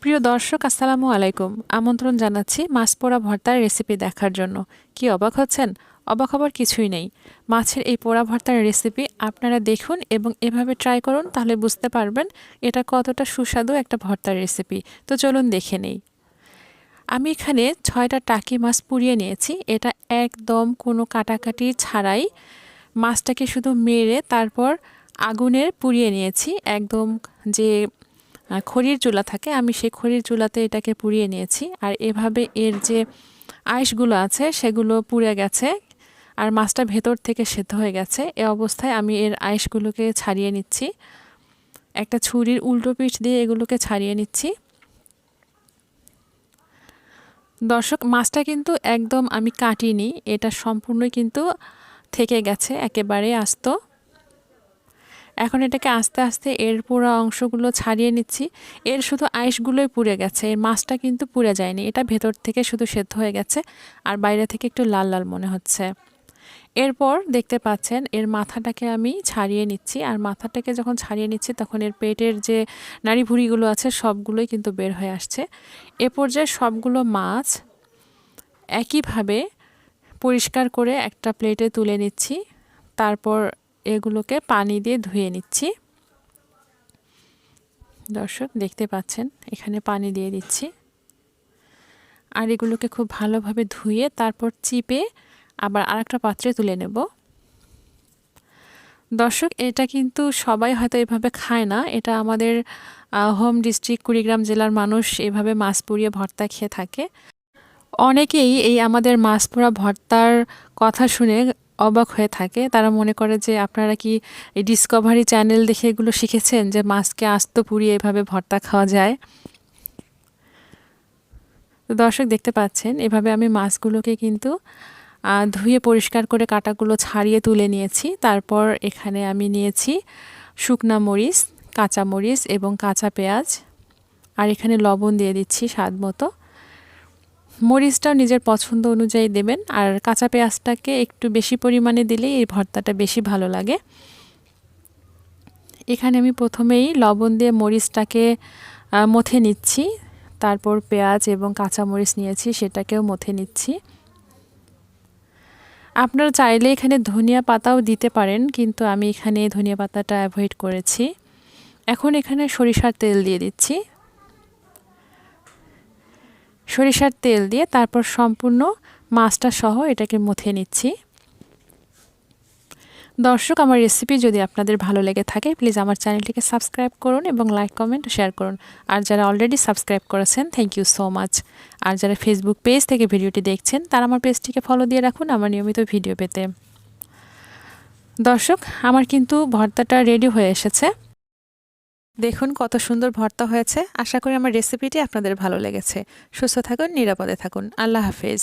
প্রিয় দর্শক আসসালামু আলাইকুম। আমন্ত্রণ জানাচ্ছি মাছ পোড়া ভর্তার রেসিপি দেখার জন্য। কি অবাক হচ্ছেন? অবাক হবার কিছুই নেই। মাছের এই পোড়া ভর্তার রেসিপি আপনারা দেখুন এবং এভাবে ট্রাই করুন, তাহলে বুঝতে পারবেন এটা কতটা সুস্বাদু একটা ভর্তার রেসিপি। তো চলুন দেখে নেই। আমি এখানে 6টা টাকি মাছ পুড়িয়ে নিয়েছি। এটা একদম কোনো কাটাকাটি ছাড়াই মাছটাকে শুধু মেরে তারপর আগুনের পুড়িয়ে নিয়েছি। একদম যে খড়ির চুলা থাকে, আমি সেই খড়ির চুলাতে এটাকে পুড়িয়ে নিয়েছি। আর এভাবে এর যে আঁশগুলো আছে সেগুলো পুড়ে গেছে আর মাছটা ভেতর থেকে সেদ্ধ হয়ে গেছে। এ অবস্থায় আমি এর আঁশগুলোকে ছাড়িয়ে নিচ্ছি। একটা ছুরির উল্টো পিঠ দিয়ে এগুলোকে ছাড়িয়ে নিচ্ছি। দর্শক, মাছটা কিন্তু একদম আমি কাটিনি, এটা সম্পূর্ণই কিন্তু থেকে গেছে, একেবারে আস্ত। এখন এটাকে আস্তে আস্তে এর পুরো অংশগুলো ছাড়িয়ে নিচ্ছি। এর শুধু আঁশগুলোই পুড়ে গেছে, এর মাছটা কিন্তু পুড়ে যায়নি। এটা ভেতর থেকে শুধু সেদ্ধ হয়ে গেছে আর বাইরে থেকে একটু লাল লাল মনে হচ্ছে। এরপর দেখতে পাচ্ছেন এর মাথাটাকে আমি ছাড়িয়ে নিচ্ছি। আর মাথাটাকে যখন ছাড়িয়ে নিচ্ছি তখন এর পেটের যে নাড়ি ভুঁড়িগুলো আছে সবগুলোই কিন্তু বের হয়ে আসছে। এ পর্যায়ে সবগুলো মাছ একইভাবে পরিষ্কার করে একটা প্লেটে তুলে নিচ্ছি। তারপর এগুলোকে পানি দিয়ে ধুয়ে নিচ্ছি। দর্শক দেখতে পাচ্ছেন এখানে পানি দিয়ে দিচ্ছি। আর এগুলোকে খুব ভালোভাবে ধুয়ে তারপর চিপে আবার আরেকটা পাত্রে তুলে নেব। দর্শক, এটা কিন্তু সবাই হয়তো এভাবে খায় না। এটা আমাদের হোম ডিস্ট্রিক্ট কুড়িগ্রাম জেলার মানুষ এভাবে মাছ পুড়িয়ে ভর্তা খেয়ে থাকে। অনেকেই এই আমাদের মাছ পোড়া ভর্তার কথা শুনে অবাক হয়ে থাকে। তারা মনে করে যে আপনারা কি এই ডিসকভারি চ্যানেল দেখে এগুলো শিখেছেন যে মাছকে আস্ত পুড়িয়ে এভাবে ভর্তা খাওয়া যায়। তো দর্শক দেখতে পাচ্ছেন এভাবে আমি মাছগুলোকে কিন্তু ধুয়ে পরিষ্কার করে কাঁটাগুলো ছাড়িয়ে তুলে নিয়েছি। তারপর এখানে আমি নিয়েছি শুকনা মরিচ, কাঁচা মরিচ এবং কাঁচা পেঁয়াজ। আর এখানে লবণ দিয়ে দিচ্ছি স্বাদ মতো। মরিচটাও নিজের পছন্দ অনুযায়ী দেবেন। আর কাঁচা পেঁয়াজটাকে একটু বেশি পরিমাণে দিলেই এই ভর্তাটা বেশি ভালো লাগে। এখানে আমি প্রথমেই লবণ দিয়ে মরিচটাকে মথে নিচ্ছি। তারপর পেঁয়াজ এবং কাঁচা মরিচ নিয়েছি, সেটাকেও মথে নিচ্ছি। আপনারা চাইলে এখানে ধনিয়া পাতাও দিতে পারেন, কিন্তু আমি এখানে ধনিয়া পাতাটা অ্যাভয়েড করেছি। এখন এখানে সরিষার তেল দিয়ে দিচ্ছি। সরিষার তেল দিয়ে তারপর সম্পূর্ণ মাছটা সহ এটাকে মথে নিচ্ছি। দর্শক, আমার রেসিপি যদি আপনাদের ভালো লেগে থাকে প্লিজ আমার চ্যানেলটিকে সাবস্ক্রাইব করুন এবং লাইক কমেন্ট শেয়ার করুন। আর যারা অলরেডি সাবস্ক্রাইব করেছেন থ্যাংক ইউ সো মাচ। আর যারা ফেসবুক পেজ থেকে ভিডিওটি দেখছেন তারা আমার পেজটিকে ফলো দিয়ে রাখুন আমার নিয়মিত ভিডিও পেতে। দর্শক, আমার কিন্তু ভর্তাটা রেডি হয়ে এসেছে। দেখুন কত সুন্দর ভর্তা হয়েছে। আশা করি আমার রেসিপিটি আপনাদের ভালো লেগেছে। সুস্থ থাকুন, নিরাপদে থাকুন। আল্লাহ হাফেজ।